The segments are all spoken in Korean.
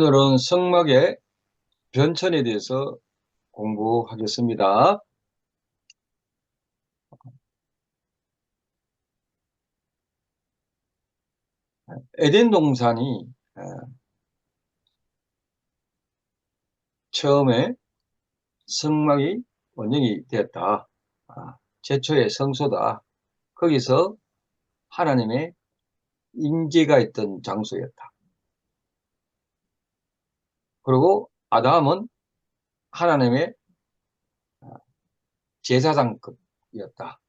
오늘은 성막의 변천에 대해서 공부하겠습니다. 에덴 동산이 처음에 성막이 원형이 되었다. 최초의 성소다. 거기서 하나님의 임재가 있던 장소였다. 그리고 아담은 하나님의 제사장급이었다.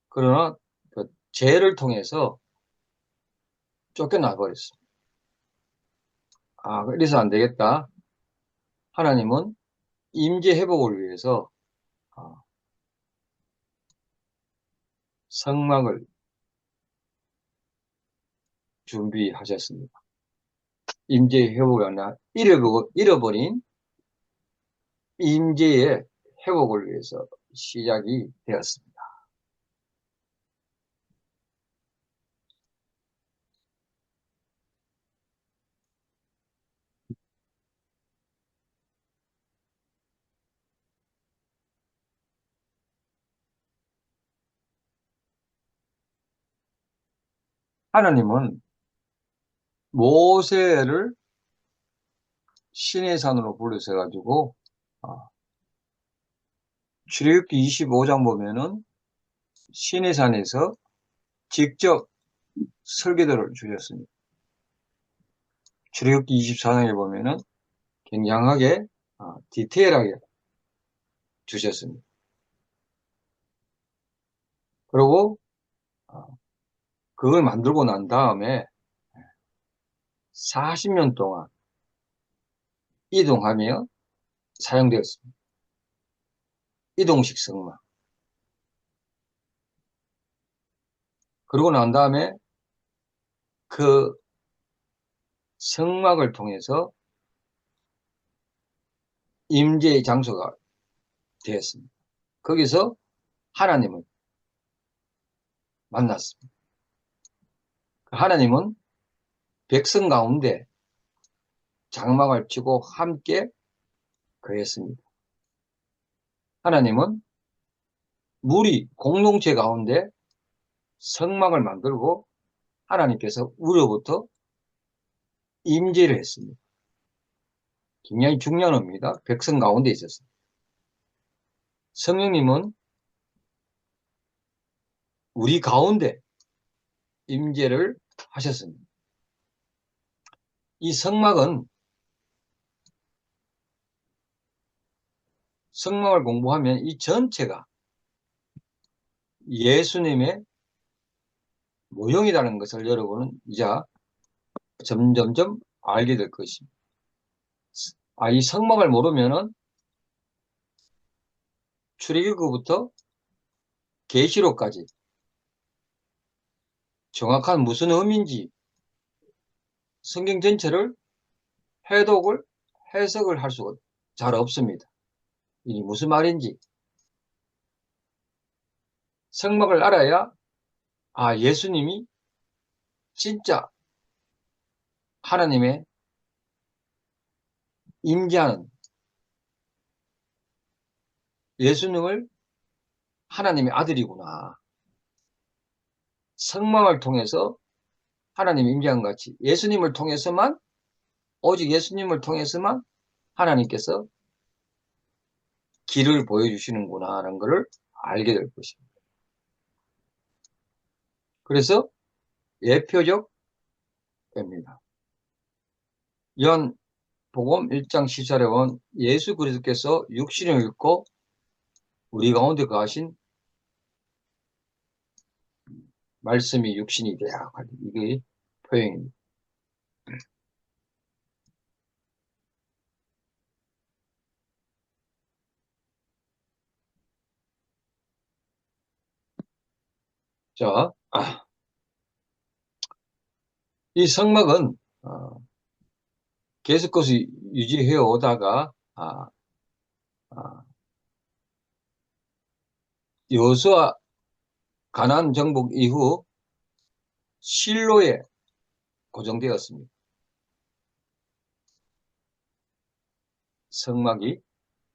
그러나 그 죄를 통해서 쫓겨나 버렸습니다. 그래서 안 되겠다. 하나님은 임재 회복을 위해서 성막을 준비하셨습니다. 임재 회복이 아니라 잃어버린 임재의 회복을 위해서 시작이 되었습니다. 하나님은 모세를 시내산으로 불러서 출애굽기 25장 보면은 시내산에서 직접 설계도를 주셨습니다. 출애굽기 24장에 보면은 굉장하게 디테일하게 주셨습니다. 그리고 그걸 만들고 난 다음에 40년 동안 이동하며 사용되었습니다. 이동식 성막. 그러고 난 다음에 그 성막을 통해서 임재의 장소가 되었습니다. 거기서 하나님을 만났습니다. 하나님은 백성 가운데 장막을 치고 함께 거했습니다. 하나님은 무리 공동체 가운데 성막을 만들고 하나님께서 우리로부터 임재를 했습니다. 굉장히 중요한 의미입니다. 백성 가운데 있었습니다. 성령님은 우리 가운데 임재를 하셨습니다. 이 성막을 공부하면 이 전체가 예수님의 모형이라는 것을 여러분은 이제 점점점 알게 될 것입니다. 이 성막을 모르면은 출애굽부터 계시록까지 정확한 무슨 의미인지 성경 전체를 해석을 할 수가 잘 없습니다. 이게 무슨 말인지 성막을 알아야 예수님이 진짜 하나님의 임재하는 예수님을 하나님의 아들이구나. 성막을 통해서 하나님이 임재한 것 같이 오직 예수님을 통해서만 하나님께서 길을 보여주시는구나 하는 것을 알게 될 것입니다. 그래서 예표적 됩니다. 요한복음 1장 14절에 보면 예수 그리스도께서 육신을 입고 우리 가운데 거하신 말씀이 육신이 되야. 이게 표현입니다. 자, 이 성막은 계속해서 유지해 오다가 여호수아 가나안 정복 이후 실로에 고정되었습니다. 성막이.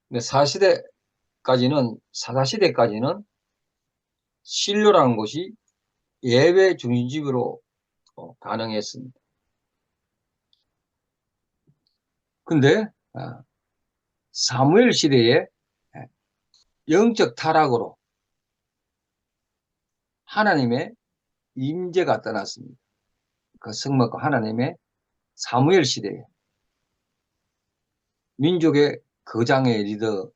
근데 사사시대까지는 실로라는 곳이 예배 중심지로 가능했습니다. 근데 사무엘 시대에 영적 타락으로 하나님의 임재가 떠났습니다. 그 성막과 하나님의 사무엘 시대에 민족의 거장의 리더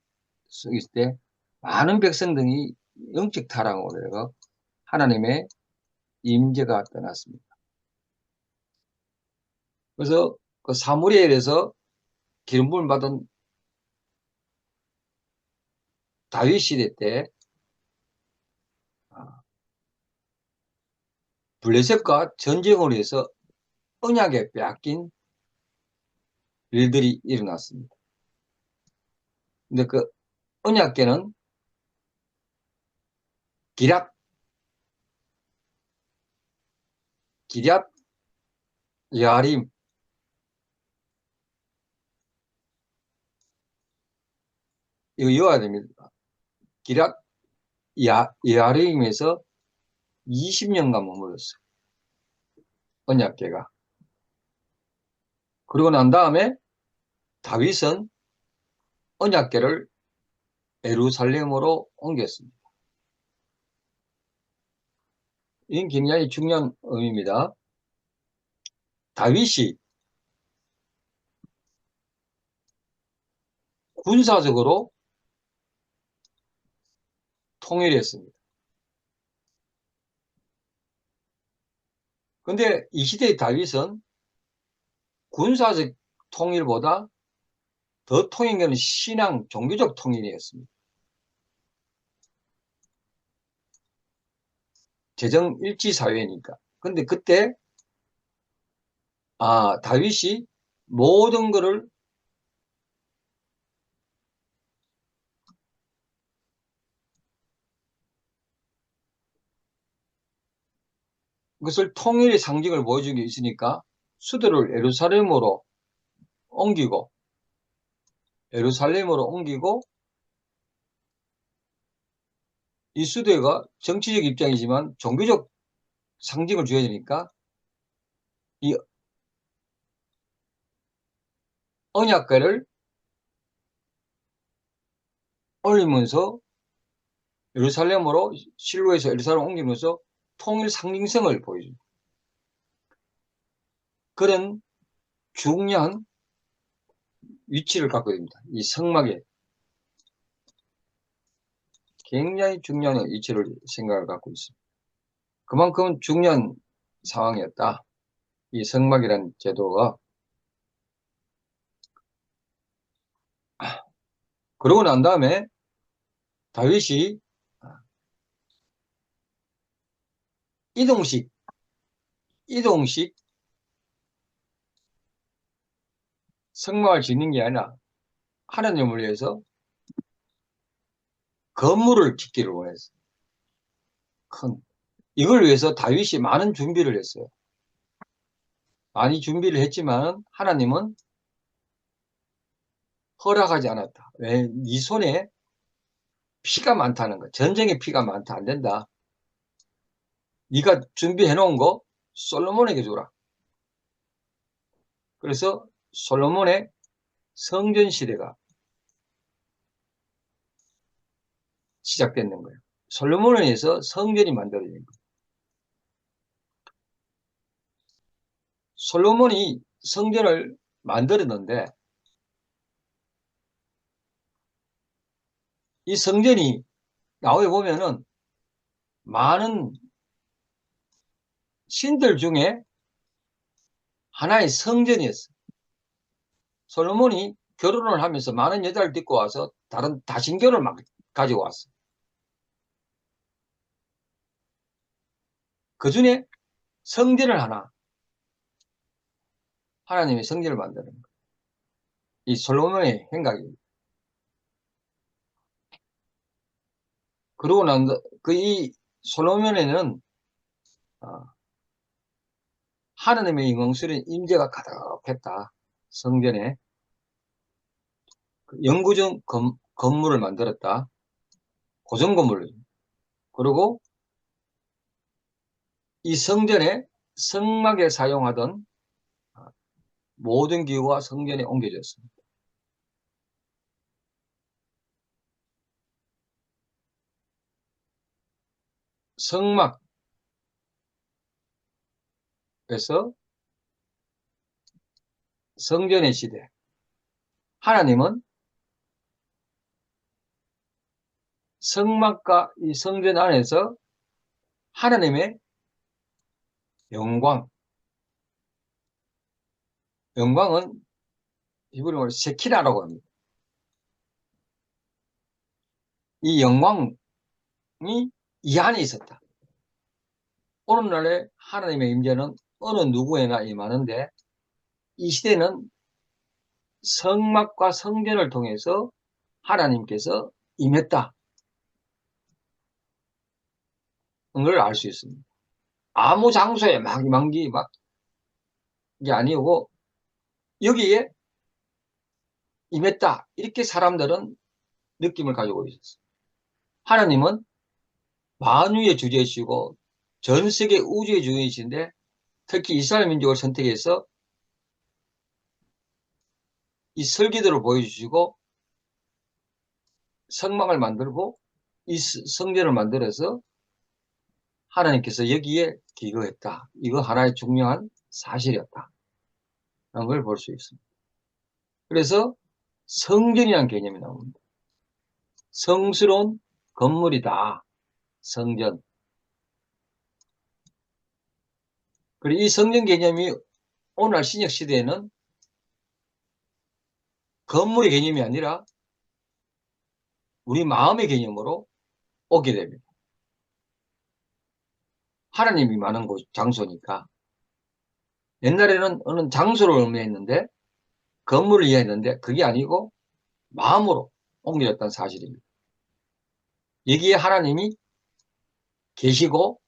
속에 있을 때 많은 백성들이 영적 타락으로 해서 하나님의 임재가 떠났습니다. 그래서 그 사무엘에서 기름 부음을 받은 다윗 시대 때 블레셋과 전쟁으로 해서 언약에 빼앗긴 일들이 일어났습니다. 근데 그 언약궤는 기럇 여아림, 이거 외워야 됩니다. 기럇 여아림에서 20년간 머물렀어요. 언약궤가. 그리고 난 다음에 다윗은 언약궤를 예루살렘으로 옮겼습니다. 이건 굉장히 중요한 의미입니다. 다윗이 군사적으로 통일했습니다. 근데 이 시대의 다윗은 군사적 통일보다 더 통일한 것은 신앙, 종교적 통일이었습니다. 재정일치 사회니까. 근데 그때 다윗이 모든 것을 그것을 통일의 상징을 보여준 게 있으니까 수도를 예루살렘으로 옮기고 이 수도가 정치적 입장이지만 종교적 상징을 줘야 되니까 이 언약궤를 올리면서 실로에서 예루살렘 옮기면서 통일 상징성을 보여줍니다. 그런 중요한 위치를 갖고 있습니다. 이 성막에 굉장히 중요한 위치를 생각을 갖고 있습니다. 그만큼 중요한 상황이었다. 이 성막이라는 제도가. 그러고 난 다음에 다윗이 이동식 성막을 짓는 게 아니라 하나님을 위해서 건물을 짓기를 원했어요. 이걸 위해서 다윗이 많은 준비를 했어요. 많이 준비를 했지만 하나님은 허락하지 않았다. 왜? 네 손에 피가 많다는 거. 전쟁에 피가 많다. 안 된다. 네가 준비해 놓은 거 솔로몬에게 주라. 그래서 솔로몬의 성전 시대가 시작됐는 거예요. 솔로몬에 의해서 성전이 만들어진 거예요. 솔로몬이 성전을 만들었는데 이 성전이 나오에 보면은 많은 신들 중에 하나의 성전이었어요. 솔로몬이 결혼을 하면서 많은 여자를 데리고 와서 다른 다신교를 막 가지고 왔어요. 그 중에 성전을 하나님의 성전을 만드는 거예요. 이 솔로몬의 행각입니다. 그러고 이 솔로몬에는 하나님의 영광스러운 임재가 가득했다. 성전에. 영구적 건물을 만들었다. 고정건물을. 그리고 이 성전에 성막에 사용하던 모든 기구가 성전에 옮겨졌습니다. 성막에서 성전의 시대. 하나님은 성막과 이 성전 안에서 하나님의 영광, 영광은 히브리어로 세키라라고 합니다. 이 영광이 이 안에 있었다. 오늘날에 하나님의 임재는 어느 누구에나 임하는데 이 시대는 성막과 성전을 통해서 하나님께서 임했다. 걸 알 수 있습니다. 아무 장소에 만기 막 이게 아니고 여기에 임했다. 이렇게 사람들은 느낌을 가지고 있었어요. 하나님은 만유의 주제이시고 전 세계 우주의 주인이신데 특히 이스라엘 민족을 선택해서 이 설계도를 보여주시고 성막을 만들고 이 성전을 만들어서 하나님께서 여기에 기거했다. 이거 하나의 중요한 사실이었다. 라는 걸 볼 수 있습니다. 그래서 성전이라는 개념이 나옵니다. 성스러운 건물이다. 성전. 그리고 이 성전 개념이 오늘날 신약 시대에는 건물의 개념이 아니라 우리 마음의 개념으로 오게 됩니다. 하나님이 많은 곳, 장소니까. 옛날에는 어느 장소를 의미했는데 건물을 이해했는데 그게 아니고 마음으로 옮겨졌다는 사실입니다. 여기에 하나님이 계시고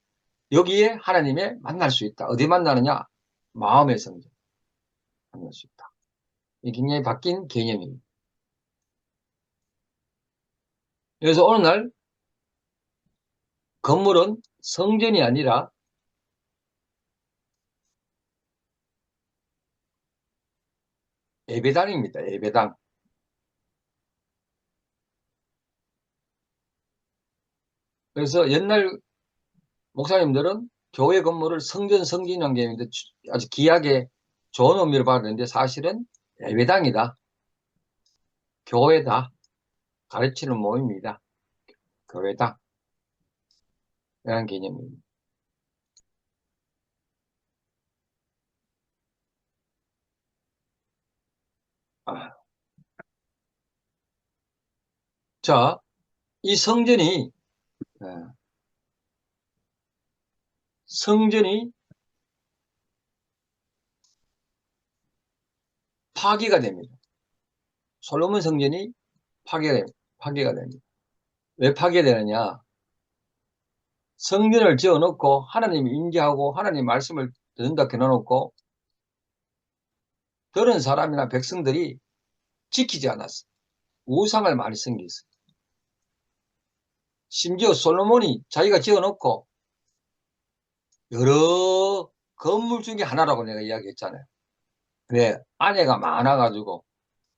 여기에 하나님의 만날 수 있다. 어디 만나느냐? 마음의 성전. 만날 수 있다. 이 굉장히 바뀐 개념입니다. 그래서 오늘날 건물은 성전이 아니라 예배당입니다. 예배당. 그래서 옛날 목사님들은 교회 건물을 성전, 성전이라는 개념인데 아주 귀하게 좋은 의미를 받았는데 사실은 예배당이다. 교회다. 가르치는 모임이다. 교회다. 이런 개념입니다. 자, 이 성전이 파괴가 됩니다. 솔로몬 성전이 파괴가 됩니다. 왜 파괴되느냐? 성전을 지어놓고 하나님이 인계하고 하나님 말씀을 듣는다 해놓고 들은 사람이나 백성들이 지키지 않았어. 우상을 많이 섬겼어. 심지어 솔로몬이 자기가 지어놓고 여러 건물 중에 하나라고 내가 이야기했잖아요. 왜? 아내가 많아가지고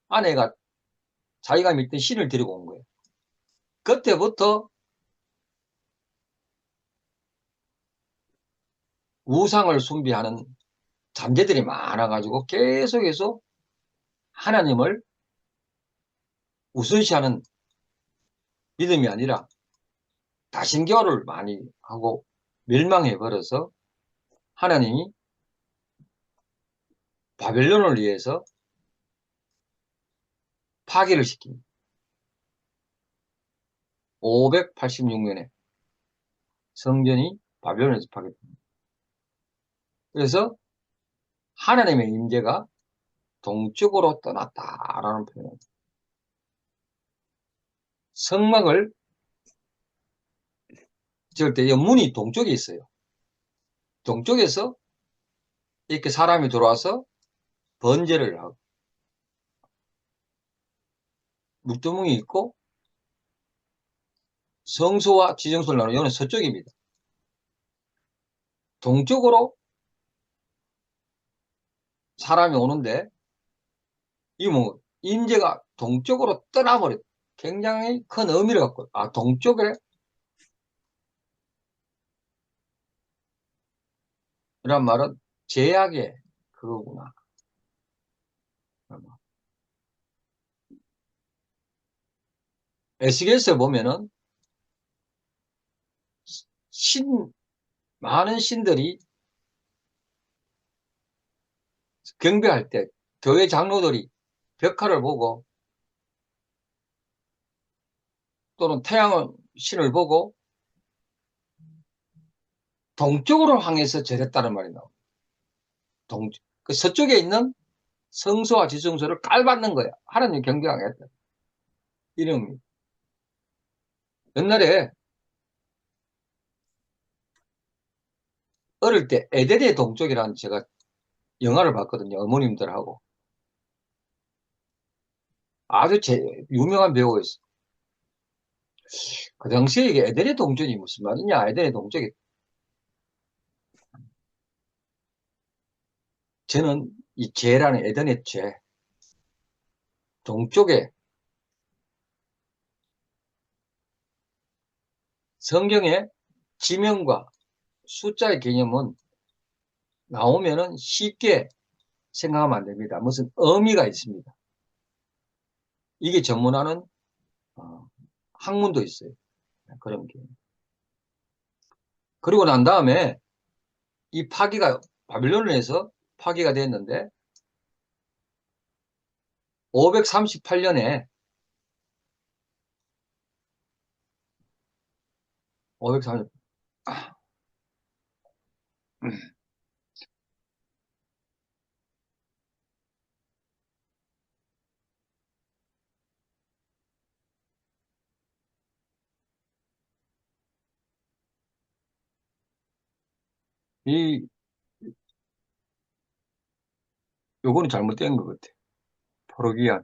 아내가 자기가 믿던 신을 데리고 온 거예요. 그때부터 우상을 숭배하는 잠재들이 많아가지고 계속해서 하나님을 우선시하는 믿음이 아니라 다신교를 많이 하고 멸망해버려서 하나님이 바벨론을 위해서 파괴를 시킵니다. 586년에 성전이 바벨론에서 파괴됩니다. 그래서 하나님의 임재가 동쪽으로 떠났다라는 표현입니다. 성막을 지을 때 문이 동쪽에 있어요. 동쪽에서 이렇게 사람이 들어와서 번제를 하고 물두멍이 있고 성소와 지정소를 나누는 이거는 서쪽입니다. 동쪽으로 사람이 오는데 이 뭐 임재가 동쪽으로 떠나버려. 굉장히 큰 의미를 갖고 동쪽에 이란 말은 제약의 그거구나. 에스겔서에 보면은 많은 신들이 경배할 때 교회 장로들이 벽화를 보고 또는 태양의 신을 보고 동쪽으로 향해서 절했다는 말이 나옵니다. 그 서쪽에 있는 성소와 지성소를 깔받는 거야. 하나님 경배하겠다. 이름이. 옛날에 어릴 때 에덴의 동쪽이라는 제가 영화를 봤거든요. 어머님들하고. 아주 유명한 배우가 있어. 그 당시에 이게 에덴의 동쪽이 무슨 말이냐? 에덴의 동쪽이. 저는 이 죄라는 에덴의 죄. 동쪽에 성경에 지명과 숫자의 개념은 나오면은 쉽게 생각하면 안 됩니다. 무슨 의미가 있습니다. 이게 전문하는 학문도 있어요. 그런 게. 그리고 난 다음에 이 파기가 바빌론에서 파기가 됐는데 538년에 530 이 요거는 잘못된 것 같아. 포르기안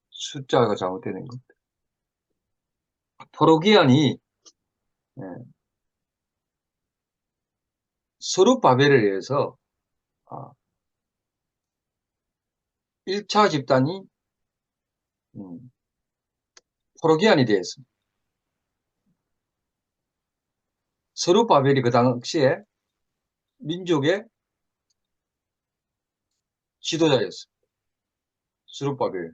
숫자가 잘못되는 것 같아. 포르기안이 스룹바벨에 의해서 1차 집단이 음, 포르기안이 되었습니다. 스룹바벨이 그 당시에 민족의 지도자였습니다. 스룹바벨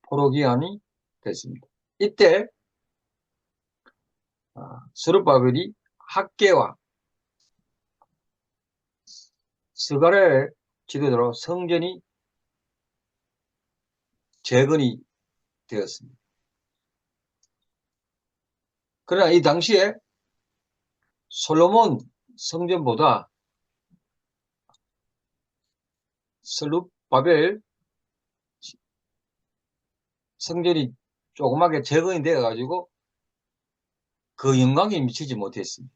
포르기안이 됐습니다. 이때 스룹바벨이 학계와 스가랴의 지도자로 성전이 재건이 되었습니다. 그러나 이 당시에 솔로몬 성전보다 스룹바벨 성전이 조그맣게 재건이 되어가지고 그 영광에 미치지 못했습니다.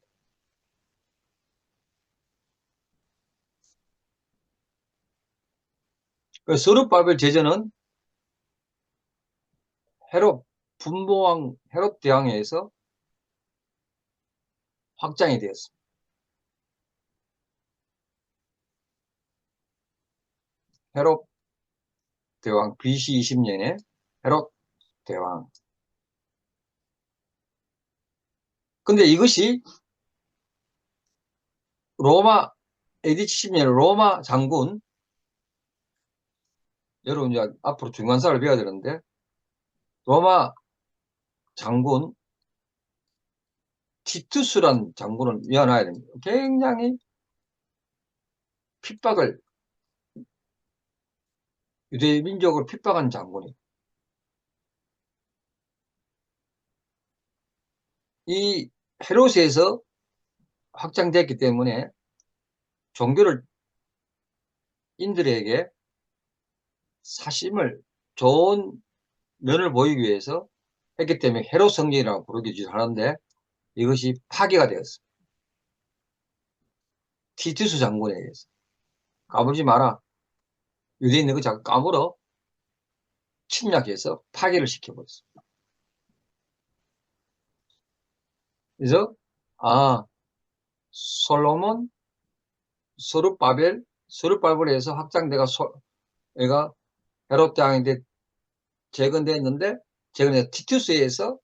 스룹바벨 제전은 헤롯 분보왕 헤롯 대왕에 의해서 확장이 되었습니다. 헤롯 대왕 BC 20년에 헤롯 대왕. 근데 이것이 로마 AD 70년 로마 장군 여러분 이제 앞으로 중간사를 배워야 되는데 로마 장군 티투스란 장군을 위안해야 됩니다. 굉장히 핍박을 유대 민족을 핍박한 장군이. 이 헤롯에서 확장됐기 때문에 종교를 인들에게 사심을 좋은 면을 보이기 위해서 했기 때문에 헤롯 성전이라고 부르기도 하는데 이것이 파괴가 되었습니다. 티투스 장군에 의해서. 까불지 마라. 유대인들 그 자꾸 까불어. 침략해서 파괴를 시켜버렸습니다. 그래서 솔로몬, 스룹바벨에서 확장돼가 얘가 헤롯 왕인데 재건됐는데 티투스에 의해서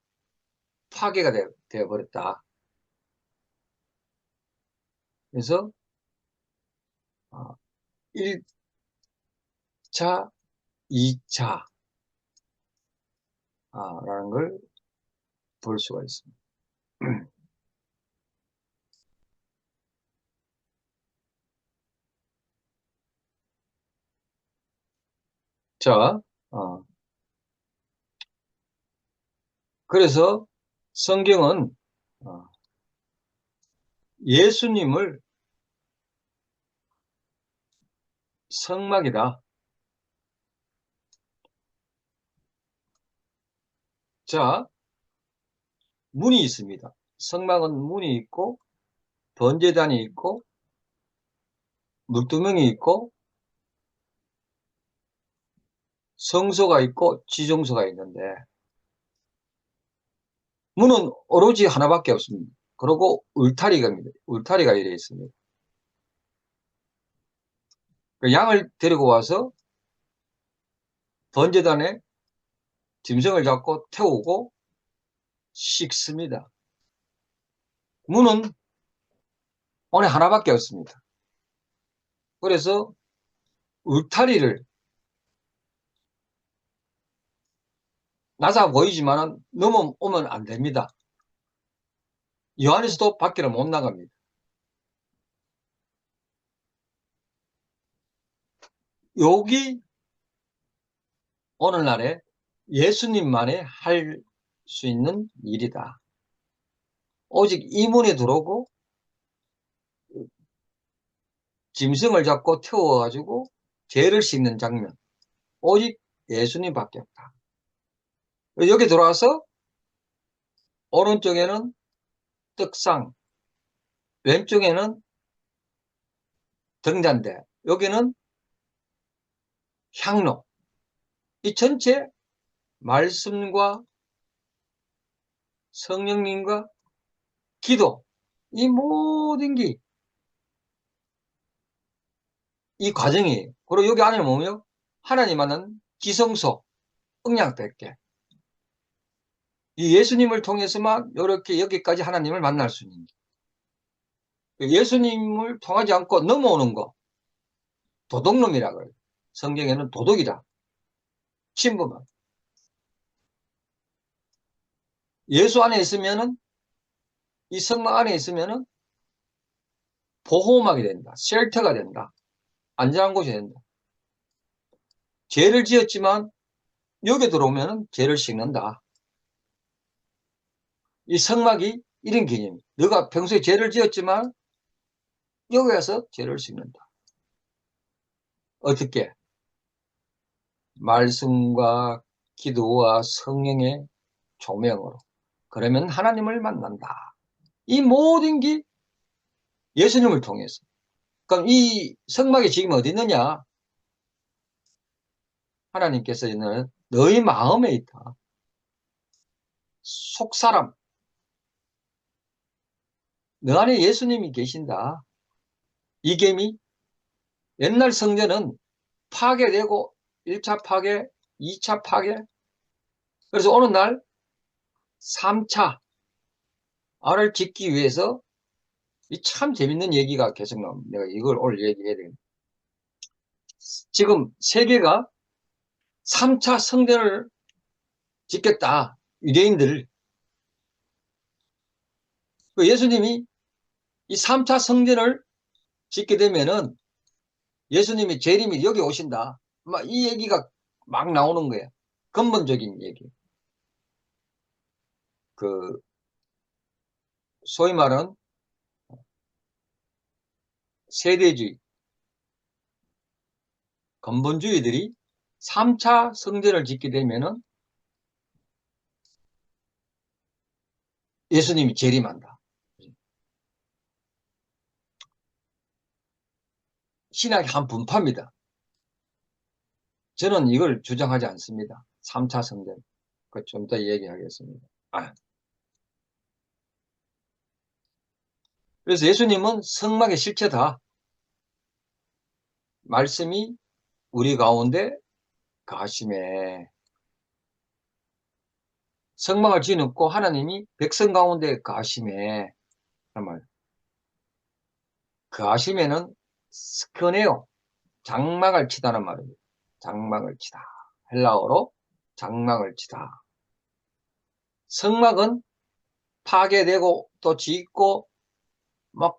파괴가 되어버렸다. 그래서 1차, 2차 라는 걸 볼 수가 있습니다. 자, 그래서 성경은 예수님을 성막이다. 자, 문이 있습니다. 성막은 문이 있고 번제단이 있고 물두멍이 있고 성소가 있고 지정소가 있는데 문은 오로지 하나밖에 없습니다. 그리고 울타리가 이래 있습니다. 양을 데리고 와서 번제단에 짐승을 잡고 태우고 씻습니다. 문은 오늘 하나밖에 없습니다. 그래서 울타리를 낮아 보이지만 넘어오면 안 됩니다. 이 안에서도 밖으로 못 나갑니다. 여기 오늘날에 예수님만이 할 수 있는 일이다. 오직 이 문에 들어오고 짐승을 잡고 태워가지고 죄를 씻는 장면. 오직 예수님밖에 없다. 여기 들어와서 오른쪽에는 떡상, 왼쪽에는 등잔대, 여기는 향로. 이 전체 말씀과 성령님과 기도, 이 모든 게 이 과정이에요. 그리고 여기 안에 보면 하나님 만난 지성소, 언약 100개. 이 예수님을 통해서만 이렇게 여기까지 하나님을 만날 수 있는 게. 예수님을 통하지 않고 넘어오는 거, 도둑놈이라고 해요. 성경에는 도둑이다. 침범한. 예수 안에 있으면은, 이 성막 안에 있으면은 보호막이 된다. 쉘터가 된다. 안전한 곳이 된다. 죄를 지었지만 여기 들어오면 죄를 씻는다. 이 성막이 이런 개념이에요. 너가 평소에 죄를 지었지만 여기 와서 죄를 씻는다. 어떻게? 말씀과 기도와 성령의 조명으로. 그러면 하나님을 만난다. 이 모든 게 예수님을 통해서. 그럼 이 성막이 지금 어디 있느냐? 하나님께서 있는 너희 마음에 있다. 속사람. 너 안에 예수님이 계신다. 이 개미 옛날 성전은 파괴되고 1차 파괴, 2차 파괴. 그래서 어느 날 3차 알을 짓기 위해서 이 참 재밌는 얘기가 계속 나옵니다. 내가 이걸 오늘 얘기해야 됩니다. 지금 세계가 3차 성전을 짓겠다. 유대인들. 예수님이 이 3차 성전을 짓게 되면은 예수님이 재림이 여기 오신다. 막 이 얘기가 막 나오는 거예요. 근본적인 얘기. 소위 말하는 세대주의, 근본주의들이 3차 성전을 짓게 되면은 예수님이 재림한다. 신학의 한 분파입니다. 저는 이걸 주장하지 않습니다. 3차 성전. 그 좀 더 얘기하겠습니다. 그래서 예수님은 성막의 실체다. 말씀이 우리 가운데 가심에 성막을 지어놓고 하나님이 백성 가운데 가심에 말. 그 하심에는 스크네오 장막을 치다는 말입니다. 장막을 치다. 헬라어로 장막을 치다. 성막은 파괴되고 또 짓고 막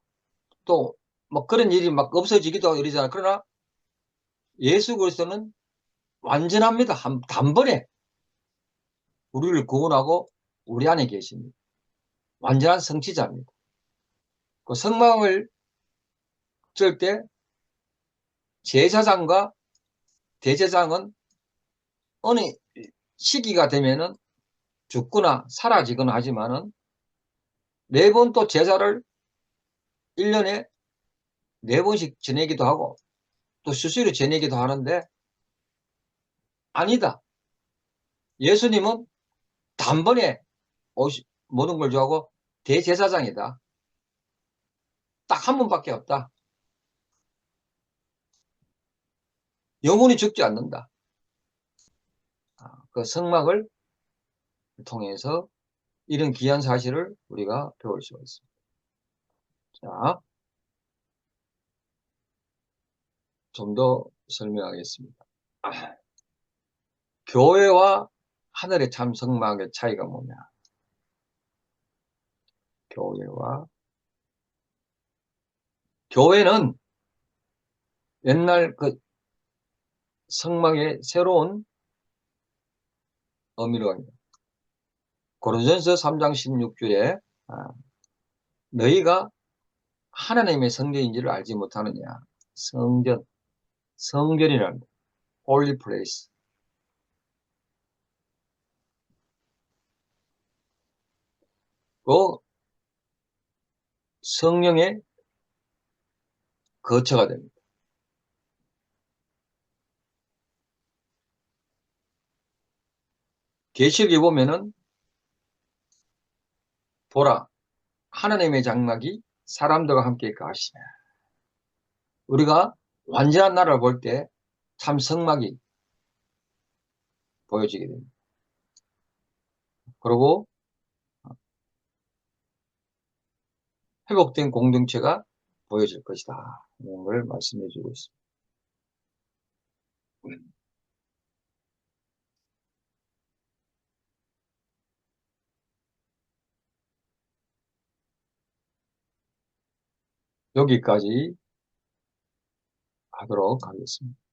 또 뭐 그런 일이 막 없어지기도 하고 이러잖아. 그러나 예수 그리스도는 완전합니다. 단번에 우리를 구원하고 우리 안에 계십니다. 완전한 성취자입니다. 그 성막을 칠 때 제사장과 대제사장은 어느 시기가 되면은 죽거나 사라지거나 하지만은 매번 또 제사를 1년에 4번씩 지내기도 하고 또 수시로 지내기도 하는데 아니다. 예수님은 단번에 모든 걸 좋아하고 대제사장이다. 딱 한 번밖에 없다. 영혼이 죽지 않는다. 그 성막을 통해서 이런 귀한 사실을 우리가 배울 수가 있습니다. 자, 좀 더 설명하겠습니다. 교회와 하늘의 참 성막의 차이가 뭐냐? 교회는 옛날 그 성막의 새로운 의미로 합니다. 고린도전서 3장 16절에 너희가 하나님의 성전인지를 알지 못하느냐. 성전이라는 holy place. 그 성령의 거처가 됩니다. 계시록에 보면은 보라 하나님의 장막이 사람들과 함께 가시네. 우리가 완전한 나라를 볼 때 참 성막이 보여지게 됩니다. 그리고 회복된 공동체가 보여질 것이다. 이런 걸 말씀해 주고 있습니다. 여기까지 하도록 하겠습니다.